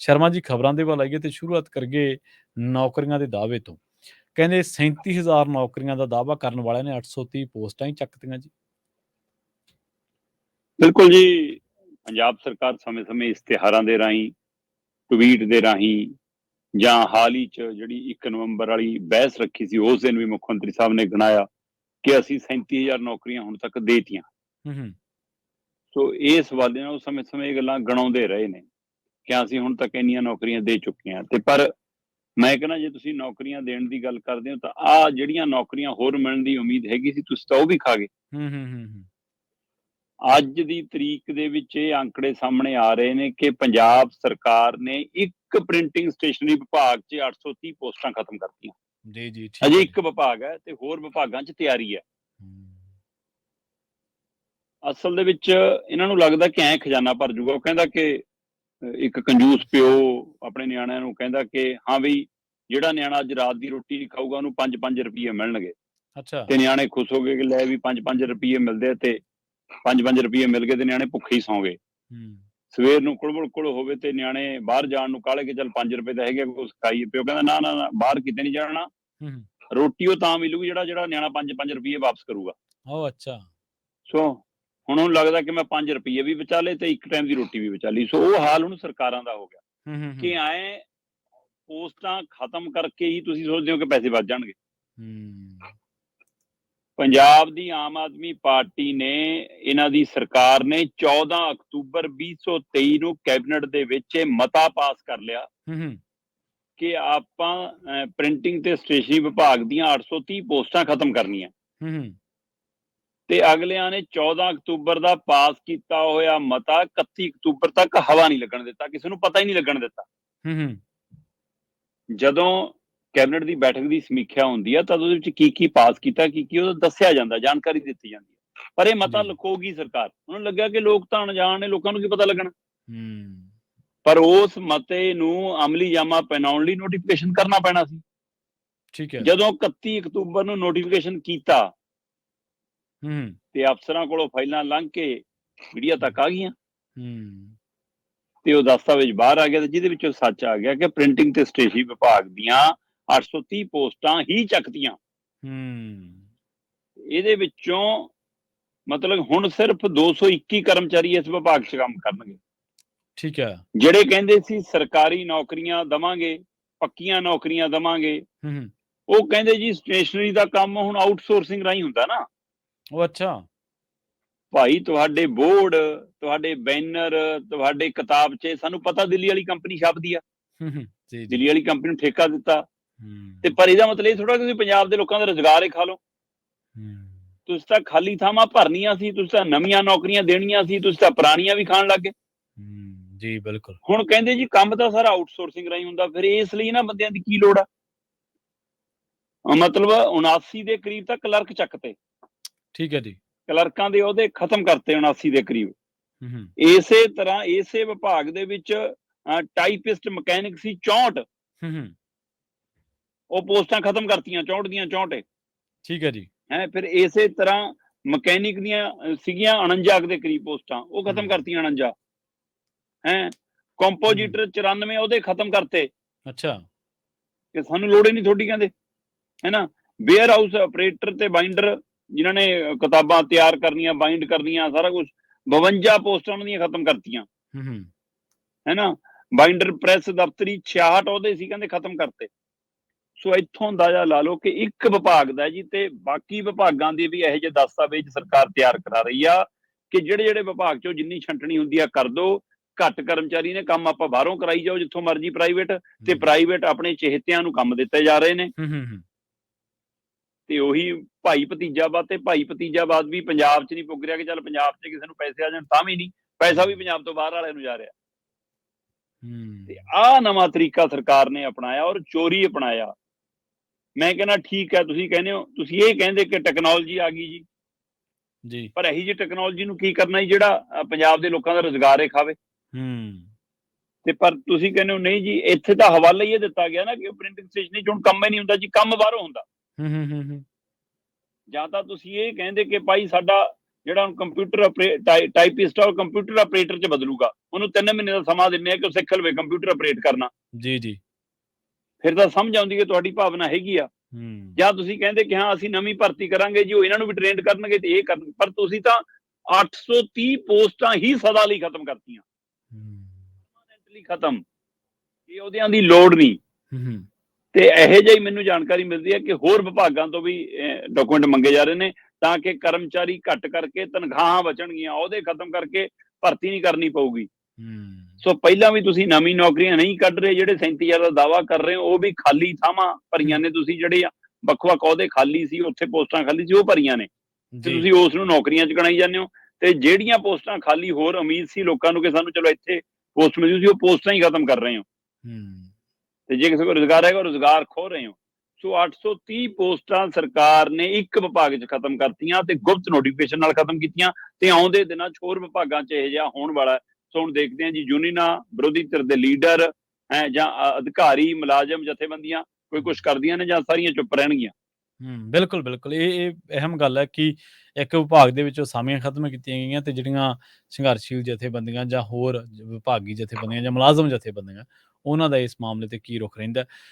ਸ਼ਰਮਾ ਜੀ ਖਬਰਾਂ ਦੇ ਵੱਲ ਆਈਏ ਤੇ ਸ਼ੁਰੂਆਤ ਕਰੀਏ ਨੌਕਰੀਆਂ ਦੇ ਦਾਅਵੇ ਤੋਂ। ਕਹਿੰਦੇ 37,000 ਨੌਕਰੀਆਂ ਦਾ ਦਾਅਵਾ ਕਰਨ ਵਾਲਿਆਂ ਨੇ 830 ਪੋਸਟਾਂ ਹੀ ਚੱਕਤੀਆਂ ਜੀ। ਬਿਲਕੁਲ ਜੀ, ਪੰਜਾਬ ਸਰਕਾਰ ਸਮੇਂ-ਸਮੇਂ ਇਸ਼ਤਿਹਾਰਾਂ ਦੇ ਰਾਹੀਂ, ਟਵੀਟ ਦੇ ਰਾਹੀਂ ਜਾਂ ਹਾਲ ਹੀ 'ਚ ਜਿਹੜੀ 1 ਨਵੰਬਰ ਵਾਲੀ ਬਹਿਸ ਰੱਖੀ ਸੀ, ਉਸ ਦਿਨ ਵੀ ਮੁੱਖ ਮੰਤਰੀ ਸਾਹਿਬ ਨੇ ਗਿਣਾਇਆ ਕਿ ਅਸੀਂ 37,000 ਨੌਕਰੀਆਂ ਹੁਣ ਤੱਕ ਦੇ ਤੀਆਂ। ਸੋ ਇਸ ਹਵਾਲੇ ਨਾਲ ਉਹ ਸਮੇਂ-ਸਮੇਂ ਇਹ ਗੱਲਾਂ ਗਿਣਾਉਂਦੇ ਰਹੇ ਨੇ ਕਿ ਅਸੀਂ ਹੁਣ ਤੱਕ ਇੰਨੀਆਂ ਨੌਕਰੀਆਂ ਦੇ ਚੁੱਕੇ ਹਾਂ। ਤੇ ਪਰ ਮੈਂ ਕਹਿੰਦਾ ਜੇ ਤੁਸੀਂ ਨੌਕਰੀਆਂ ਦੇਣ ਦੀ ਗੱਲ ਕਰਦੇ ਹੋ ਤਾਂ ਆਹ ਜਿਹੜੀਆਂ ਨੌਕਰੀਆਂ ਹੋਰ ਮਿਲਣ ਦੀ ਉਮੀਦ ਹੈਗੀ ਸੀ, ਤੁਸੀਂ ਤਾਂ ਉਹ ਵੀ ਖਾ ਗਏ। ਅੱਜ ਦੀ ਤਰੀਕ ਦੇ ਵਿੱਚ ਇਹ ਅੰਕੜੇ ਸਾਹਮਣੇ ਆ ਰਹੇ ਨੇ ਕਿ ਪੰਜਾਬ ਸਰਕਾਰ ਨੇ ਇੱਕ ਪ੍ਰਿੰਟਿੰਗ ਸਟੇਸ਼ਨਰੀ ਵਿਭਾਗ 'ਚ 830 ਪੋਸਟਾਂ ਖਤਮ ਕਰਤੀਆਂ। ਜੀ ਜੀ, ਅਜੇ ਇੱਕ ਵਿਭਾਗ ਹੈ ਤੇ ਹੋਰ ਵਿਭਾਗਾਂ 'ਚ ਤਿਆਰੀ ਹੈ। ਅਸਲ ਦੇ ਵਿੱਚ ਇਹਨਾਂ ਨੂੰ ਲੱਗਦਾ ਕਿ ਐਂ ਖਜ਼ਾਨਾ ਭਰ ਜੂਗਾ। ਉਹ ਕਹਿੰਦਾ ਕਿ ਇੱਕ ਕੰਜੂਸ ਪਿਓ ਆਪਣੇ ਨਿਆਣਿਆਂ ਨੂੰ ਕਹਿੰਦਾ ਕਿ ਹਾਂ ਬਈ ਜਿਹੜਾ ਨਿਆਣਾ ਅੱਜ ਰਾਤ ਦੀ ਰੋਟੀ ਨਹੀਂ ਖਾਊਗਾ ਉਹਨੂੰ 5-5 ਰੁਪਈਏ ਮਿਲਣਗੇ। ਅੱਛਾ। ਤੇ ਨਿਆਣੇ ਖੁਸ਼ ਹੋ ਗਏ ਕਿ ਲੈ ਵੀ 5-5 ਰੁਪਈਏ ਮਿਲਦੇ ਤੇ 5-5 ਰੁਪਈਏ ਮਿਲ ਗਏ ਤੇ ਨਿਆਣੇ ਭੁੱਖੇ ਹੀ ਸੌਂ ਗਏ। ਸਵੇਰ ਨੂੰ ਕੁੜਬੁੜ ਹੋਵੇ ਤੇ ਨਿਆਣੇ ਬਾਹਰ ਜਾਣ ਨੂੰ ਕਾਹਲੇ ਕਿ ਚੱਲ 5 ਰੁਪਏ ਤਾਂ ਹੈਗੇ ਕੁਛ ਖਾਈਏ। ਪਿਓ ਕਹਿੰਦਾ ਨਾ ਨਾ ਨਾ, ਬਾਹਰ ਕਿਤੇ ਨਹੀਂ ਜਾਣਾ, ਰੋਟੀ ਉਹ ਤਾਂ ਮਿਲੂਗੀ ਜਿਹੜਾ ਨਿਆਣਾ 5-5 ਰੁਪਈਏ ਵਾਪਸ ਕਰੂਗਾ। ਉਹ ਅੱਛਾ। ਸੋ ਹੁਣ ਉਹਨੂੰ ਲੱਗਦਾ ਕਿ ਮੈਂ 5 ਰੁਪਈਏ ਵੀ ਬਚਾ ਲਏ ਤੇ ਇੱਕ ਟਾਈਮ ਦੀ ਰੋਟੀ ਵੀ ਬਚਾ ਲਈ। ਸੋ ਉਹ ਹਾਲ ਹੁਣ ਸਰਕਾਰਾਂ ਦਾ ਹੋ ਗਿਆ ਕਿ ਐਂ ਪੋਸਟਾਂ ਖਤਮ ਕਰਕੇ ਹੀ ਤੁਸੀਂ ਸੋਚਦੇ ਹੋ ਕਿ ਪੈਸੇ ਵੱਧ ਜਾਣਗੇ। ਪੰਜਾਬ ਦੀ ਆਮ ਆਦਮੀ ਪਾਰਟੀ ਨੇ, ਇਹਨਾਂ ਦੀ ਸਰਕਾਰ ਨੇ 14 ਅਕਤੂਬਰ 2023 ਨੂੰ ਕੈਬਨਿਟ ਦੇ ਵਿੱਚ ਇਹ ਮਤਾ ਪਾਸ ਕਰ ਲਿਆ ਕਿ ਆਪਾਂ ਪ੍ਰਿੰਟਿੰਗ ਤੇ ਸਟੇਸ਼ਨਰੀ ਵਿਭਾਗ ਦੀਆਂ 830 ਪੋਸਟਾਂ ਖਤਮ ਕਰਨੀਆਂ। ਤੇ ਅਗਲਿਆਂ ਨੇ 14 ਅਕਤੂਬਰ ਦਾ ਪਾਸ ਕੀਤਾ ਹੋਇਆ ਮਤਾ 31 ਅਕਤੂਬਰ ਤੱਕ ਹਵਾ ਨਹੀਂ ਲੱਗਣ ਦਿੱਤਾ, ਕਿਸੇ ਨੂੰ ਪਤਾ ਹੀ ਨਹੀਂ ਲੱਗਣ ਦਿੱਤਾ। ਜਦੋਂ ਕੈਬਨਿਟ ਦੀ ਬੈਠਕ ਦੀ ਸਮੀਖਿਆ ਹੁੰਦੀ ਹੈ ਤਾਂ ਉਹਦੇ ਵਿੱਚ ਕੀ ਪਾਸ ਕੀਤਾ, ਕੀ ਉਹਦਾ ਦੱਸਿਆ ਜਾਂਦਾ, ਜਾਣਕਾਰੀ ਦਿੱਤੀ ਜਾਂਦੀ ਹੈ। ਪਰ ਇਹ ਮਤਾ ਲੁਕੋਗੀ ਸਰਕਾਰ। ਉਹਨਾਂ ਨੂੰ ਲੱਗਿਆ ਕਿ ਲੋਕ ਤਾਂ ਅਣਜਾਣ ਨੇ, ਲੋਕਾਂ ਨੂੰ ਕੀ ਪਤਾ ਲੱਗਣਾ। ਪਰ ਉਸ ਮਤੇ ਨੂੰ ਅਮਲੀ ਜਾਮਾ ਪਹਿਨਾਉਣ ਲਈ ਨੋਟੀਫਿਕੇਸ਼ਨ ਕਰਨਾ ਪੈਣਾ ਸੀ। ਠੀਕ ਹੈ। ਜਦੋਂ 31 ਅਕਤੂਬਰ ਨੂੰ ਨੋਟੀਫਿਕੇਸ਼ਨ ਕੀਤਾ ਤੇ ਅਫਸਰਾਂ ਕੋਲੋਂ ਫਾਈਲਾਂ ਲੰਘ ਕੇ ਮੀਡੀਆ ਤੱਕ ਆ ਗਈਆਂ ਤੇ ਉਹ ਦਸਤਾਵੇਜ਼ ਬਾਹਰ ਆ ਗਿਆ ਤੇ ਜਿਹਦੇ ਵਿੱਚੋਂ ਸੱਚ ਆ ਗਿਆ ਕਿ ਪ੍ਰਿੰਟਿੰਗ ਤੇ ਸਟੇਸ਼ਨਰੀ ਵਿਭਾਗ ਦੀਆਂ 830 ਪੋਸਟਾਂ ਹੀ ਚੱਕਤੀਆਂ। ਇਹਦੇ ਵਿੱਚੋਂ ਮਤਲਬ ਹੁਣ ਸਿਰਫ 221 ਕਰਮਚਾਰੀ ਇਸ ਵਿਭਾਗ 'ਚ ਕੰਮ ਕਰਨਗੇ। ਠੀਕ ਹੈ। ਜਿਹੜੇ ਕਹਿੰਦੇ ਸੀ ਸਰਕਾਰੀ ਨੌਕਰੀਆਂ ਦਵਾਂਗੇ, ਪੱਕੀਆਂ ਨੌਕਰੀਆਂ ਦਵਾਂਗੇ, ਉਹ ਕਹਿੰਦੇ ਜੀ ਸਟੇਸ਼ਨਰੀ ਦਾ ਕੰਮ ਹੁਣ ਆਊਟਸੋਰਸਿੰਗ ਰਾਹੀਂ ਹੁੰਦਾ ਨਾ। ਉਹ ਅੱਛਾ। ਭਾਈ ਤੁਹਾਡੇ ਬੋਰਡ, ਤੁਹਾਡੇ ਬੈਨਰ, ਤੁਹਾਡੇ ਕਿਤਾਬਚੇ, ਸਾਨੂੰ ਪਤਾ ਦਿੱਲੀ ਵਾਲੀ ਕੰਪਨੀ ਛਾਪਦੀ ਆ। ਦਿੱਲੀ ਵਾਲੀ ਕੰਪਨੀ ਨੂੰ ਠੇਕਾ ਦਿੱਤਾ ਤੇ ਪਰ ਇਹਦਾ ਮਤਲਬ ਇਹ ਥੋੜਾ ਤੁਸੀਂ ਪੰਜਾਬ ਦੇ ਲੋਕਾਂ ਦਾ ਰੁਜ਼ਗਾਰ ਹੀ ਖਾ ਲਓ। ਤੁਸੀਂ ਤਾਂ ਖਾਲੀ ਥਾਵਾਂ ਭਰਨੀਆਂ ਸੀ, ਤੁਸੀਂ ਤਾਂ ਨਵੀਆਂ ਨੌਕਰੀਆਂ ਦੇਣੀਆਂ ਸੀ, ਤੁਸੀਂ ਤਾਂ ਪੁਰਾਣੀਆਂ ਵੀ ਖਾਣ ਲੱਗ ਗਏ। ਜੀ ਬਿਲਕੁਲ। ਹੁਣ ਕਹਿੰਦੇ ਜੀ ਕੰਮ ਤਾਂ ਸਾਰਾ ਆਊਟਸੋਰਸਿੰਗ ਰਾਹੀਂ ਹੁੰਦਾ, ਫਿਰ ਇਸ ਲਈ ਨਾ ਬੰਦਿਆਂ ਦੀ ਕੀ ਲੋੜ ਆ। ਮਤਲਬ 79 ਦੇ ਕਰੀਬ ਤਾਂ ਕਲਰਕ ਚੱਕਤੇ। ਠੀਕ ਹੈ ਜੀ। ਕਲਰਕਾਂ ਦੇ ਉਹਦੇ ਖਤਮ ਕਰਤੇ 79 ਦੇ ਕਰੀਬ। ਇਸੇ ਤਰ੍ਹਾਂ ਇਸੇ ਵਿਭਾਗ ਦੇ ਵਿੱਚ ਟਾਈਪਿਸਟ ਮਕੈਨਿਕ ਸੀ 64। ਉਹ ਪੋਸਟਾਂ ਖਤਮ ਕਰਤੀਆਂ 64 ਦੀਆਂ 64। ਠੀਕ ਹੈ ਜੀ। ਫਿਰ ਇਸੇ ਤਰ੍ਹਾਂ ਮਕੈਨਿਕ ਦੀਆਂ ਸੀਗੀਆਂ 49 ਦੇ ਕਰੀਬ ਪੋਸਟਾਂ, ਉਹ ਖਤਮ ਕਰਤੀਆਂ 49। ਕੰਪੋਜੀਟਰ 94 ਉਹਦੇ ਖਤਮ ਕਰਤੇ। ਅੱਛਾ। ਕਿ ਸਾਨੂੰ ਲੋੜ ਹੀ ਨਹੀਂ ਤੁਹਾਡੀ, ਕਹਿੰਦੇ ਹੈ ਨਾ। ਵੇਅਰ ਹਾਊਸ ਆਪਰੇਟਰ ਤੇ ਬਾਈਂਡਰ ਜਿਨ੍ਹਾਂ ਨੇ ਕਿਤਾਬਾਂ ਤਿਆਰ ਕਰਨੀਆਂ, ਬਾਈਂਡ ਕਰਨੀਆਂ, ਸਾਰਾ ਕੁਝ, 52 ਪੋਸਟਾਂ ਉਹਨਾਂ ਦੀਆਂ ਖਤਮ ਕਰਤੀਆਂ। ਹੈ ਨਾ। ਬਾਈਂਡਰ ਪ੍ਰੈਸ ਦਫ਼ਤਰੀ 66 ਉਹਦੇ ਸੀ, ਕਹਿੰਦੇ ਖਤਮ ਕਰਤੇ। ਸੋ ਇੱਥੋਂ ਅੰਦਾਜ਼ਾ ਲਾ ਲਓ ਕਿ ਇੱਕ ਵਿਭਾਗ ਦਾ ਜੀ, ਤੇ ਬਾਕੀ ਵਿਭਾਗਾਂ ਦੇ ਵੀ ਇਹੋ ਜਿਹੇ ਦਸਤਾਵੇਜ਼ ਸਰਕਾਰ ਤਿਆਰ ਕਰਾ ਰਹੀ ਆ ਕਿ ਜਿਹੜੇ ਵਿਭਾਗ ਚੋਂ ਜਿੰਨੀ ਛੰਟਣੀ ਹੁੰਦੀ ਆ ਕਰ ਦੋ। ਘੱਟ ਕਰਮਚਾਰੀ ਨੇ, ਕੰਮ ਆਪਾਂ ਬਾਹਰੋਂ ਕਰਾਈ ਜਾਓ ਜਿੱਥੋਂ ਮਰਜ਼ੀ ਪ੍ਰਾਈਵੇਟ, ਤੇ ਪ੍ਰਾਈਵੇਟ ਆਪਣੇ ਚਹੇਤਿਆਂ ਨੂੰ ਕੰਮ ਦਿੱਤੇ ਜਾ ਰਹੇ ਨੇ। ਤੇ ਉਹੀ ਭਾਈ ਭਤੀਜਾਵਾਦ ਤੇ ਭਾਈ ਭਤੀਜਾਵਾਦ ਵੀ ਪੰਜਾਬ 'ਚ ਨਹੀਂ ਪੁੱਗ ਰਿਹਾ ਕਿ ਚੱਲ ਪੰਜਾਬ 'ਚ ਕਿਸੇ ਨੂੰ ਪੈਸੇ ਆ ਜਾਣ, ਤਾਂ ਵੀ ਨਹੀਂ, ਪੈਸਾ ਵੀ ਪੰਜਾਬ ਤੋਂ ਬਾਹਰ ਵਾਲਿਆਂ ਨੂੰ ਜਾ ਰਿਹਾ। ਤੇ ਆਹ ਨਵਾਂ ਤਰੀਕਾ ਸਰਕਾਰ ਨੇ ਅਪਣਾਇਆ ਔਰ ਚੋਰੀ ਅਪਣਾਇਆ। ਮੈਂ ਕਹਿੰਦਾ ਠੀਕ ਹੈ, ਤੁਸੀਂ ਕਹਿੰਦੇ ਹੋ, ਤੁਸੀਂ ਇਹ ਕਹਿੰਦੇ ਕਿ ਟੈਕਨੋਲੋਜੀ ਆ ਗਈ ਜੀ, ਪਰ ਇਹੀ ਜਿਹੀ ਟੈਕਨੋਲੋਜੀ ਨੂੰ ਕੀ ਕਰਨਾ ਜੀ ਜਿਹੜਾ ਪੰਜਾਬ ਦੇ ਲੋਕਾਂ ਦਾ ਰੁਜ਼ਗਾਰ ਹੀ ਖਾਵੇ। ਤੇ ਪਰ ਤੁਸੀਂ ਕਹਿੰਦੇ ਹੋ ਨਹੀਂ ਜੀ, ਇੱਥੇ ਤਾਂ ਹਵਾਲਾ ਹੀ ਇਹ ਦਿੱਤਾ ਗਿਆ ਨਾ ਕਿ ਪ੍ਰਿੰਟਿੰਗ ਸਟੇਸ਼ਨਰੀ 'ਚ ਹੁਣ ਕੰਮ ਹੀ ਨਹੀਂ ਹੁੰਦਾ ਜੀ, ਕੰਮ ਬਾਹਰੋਂ ਹੁੰਦਾ। ਜਾਂ ਤਾਂ ਤੁਸੀਂ ਇਹ ਕਹਿੰਦੇ ਕਿ ਭਾਈ ਸਾਡਾ ਜਿਹੜਾ ਹੁਣ ਕੰਪਿਊਟਰ ਟਾਈਪਿਸਟ ਆ ਉਹ ਕੰਪਿਊਟਰ ਆਪਰੇਟਰ 'ਚ ਬਦਲੂਗਾ, ਉਹਨੂੰ 3 ਮਹੀਨੇ ਦਾ ਸਮਾਂ ਦਿੰਦੇ ਆ ਕਿ ਉਹ ਸਿੱਖ ਲਵੇ ਕੰਪਿਊਟਰ ਆਪਰੇਟ ਕਰਨਾ। ਜੀ ਜੀ। ਫਿਰ ਤਾਂ ਸਮਝ ਆਉਂਦੀ ਕਿ ਤੁਹਾਡੀ ਭਾਵਨਾ ਹੈਗੀ ਆ। ਹੂੰ ਜਾਂ ਤੁਸੀਂ ਕਹਿੰਦੇ ਕਿ ਹਾਂ ਅਸੀਂ ਨਵੀਂ ਭਰਤੀ ਕਰਾਂਗੇ ਜੀ, ਉਹ ਇਹਨਾਂ ਨੂੰ ਵੀ ਟ੍ਰੇਨਡ ਕਰਨਗੇ ਤੇ ਇਹ ਕਰਨ, ਪਰ ਤੁਸੀਂ ਤਾਂ 830 ਪੋਸਟਾਂ ਹੀ ਸਦਾ ਲਈ ਖਤਮ ਕਰਤੀਆਂ, ਪਰਮਾਨੈਂਟਲੀ ਖਤਮ, ਇਹ ਉਹਦਿਆਂ ਦੀ ਲੋੜ ਨਹੀਂ। ਹੂੰ ਤੇ ਇਹੋ ਜਿਹੀ ਮੈਨੂੰ ਜਾਣਕਾਰੀ ਮਿਲਦੀ ਹੈ ਕਿ ਹੋਰ ਵਿਭਾਗਾਂ ਤੋਂ ਵੀ ਡਾਕੂਮੈਂਟ ਮੰਗੇ ਜਾ ਰਹੇ ਨੇ ਤਾਂ ਕਿ ਕਰਮਚਾਰੀ ਘੱਟ ਕਰਕੇ ਤਨਖਾਹਾਂ ਬਚਣਗੀਆਂ, ਉਹਦੇ ਖਤਮ ਕਰਕੇ ਭਰਤੀ ਨਹੀਂ ਕਰਨੀ ਪਊਗੀ। ਸੋ ਪਹਿਲਾਂ ਵੀ ਤੁਸੀਂ ਨਵੀਂ ਨੌਕਰੀਆਂ ਨਹੀਂ ਕੱਢ ਰਹੇ, ਜਿਹੜੇ 37,000 ਦਾ ਦਾਅਵਾ ਕਰ ਰਹੇ ਹੋ ਉਹ ਵੀ ਖਾਲੀ ਥਾਵਾਂ ਭਰੀਆਂ ਨੇ ਤੁਸੀਂ, ਜਿਹੜੇ ਵੱਖ-ਵੱਖ ਅਹੁਦੇ ਖਾਲੀ ਸੀ ਉੱਥੇ ਪੋਸਟਾਂ ਖਾਲੀ ਸੀ ਉਹ ਭਰੀਆਂ ਨੇ, ਤੇ ਜੀ ਤੁਸੀਂ ਉਸ ਨੂੰ ਨੌਕਰੀਆਂ 'ਚ ਗਣਾਈ ਜਾਂਦੇ ਹੋ। ਤੇ ਜਿਹੜੀਆਂ ਪੋਸਟਾਂ ਖਾਲੀ ਹੋਰ ਉਮੀਦ ਸੀ ਲੋਕਾਂ ਨੂੰ ਕਿ ਸਾਨੂੰ ਚਲੋ ਇੱਥੇ ਪੋਸਟ ਮਿਲ ਜੂ ਸੀ, ਉਹ ਪੋਸਟਾਂ ਹੀ ਖਤਮ ਕਰ ਰਹੇ ਹੋ। ਤੇ ਜੇ ਕਿਸੇ ਕੋਲ ਰੁਜ਼ਗਾਰ ਹੈਗਾ ਰੁਜ਼ਗਾਰ ਖੋ ਰਹੇ ਹੋ। ਸੋ 830 ਪੋਸਟਾਂ ਸਰਕਾਰ ਨੇ ਇੱਕ ਵਿਭਾਗ 'ਚ ਖਤਮ ਕਰਤੀਆਂ ਤੇ ਗੁਪਤ ਨੋਟੀਫਿਕੇਸ਼ਨ ਨਾਲ ਖਤਮ ਕੀਤੀਆਂ, ਤੇ ਆਉਂਦੇ ਦਿਨਾਂ 'ਚ ਹੋਰ ਵਿਭਾਗਾਂ 'ਚ ਇਹ ਜਿਹਾ ਹੋਣ ਵਾਲਾ। ਸੋ ਹੁਣ ਦੇਖਦੇ ਹਾਂ ਜੀ, ਯੂਨੀਅਨਾਂ, ਵਿਰੋਧੀ ਧਿਰ ਦੇ ਲੀਡਰ ਹੈ ਜਾਂ ਅਧਿਕਾਰੀ ਮੁਲਾਜ਼ਮ ਜਥੇਬੰਦੀਆਂ ਕੋਈ ਕੁਛ ਕਰਦੀਆਂ ਨੇ ਜਾਂ ਸਾਰੀਆਂ ਚੁੱਪ ਰਹਿਣਗੀਆਂ। ਬਿਲਕੁਲ ਬਿਲਕੁਲ, ਇਹ ਅਹਿਮ ਗੱਲ ਹੈ ਕਿ ਇੱਕ ਵਿਭਾਗ ਦੇ ਵਿੱਚੋਂ ਅਸਾਮੀਆਂ ਖਤਮ ਕੀਤੀਆਂ ਗਈਆਂ ਤੇ ਜਿਹੜੀਆਂ ਸੰਘਰਸ਼ੀਲ ਜਥੇਬੰਦੀਆਂ ਜਾਂ ਹੋਰ ਵਿਭਾਗੀ ਜਥੇਬੰਦੀਆਂ ਜਾਂ ਮੁਲਾਜ਼ਮ ਜਥੇਬੰਦੀਆਂ, ਉਹਨਾਂ ਦਾ ਇਸ ਮਾਮਲੇ ਤੇ ਕੀ ਰੁਖ ਰਹਿੰਦਾ।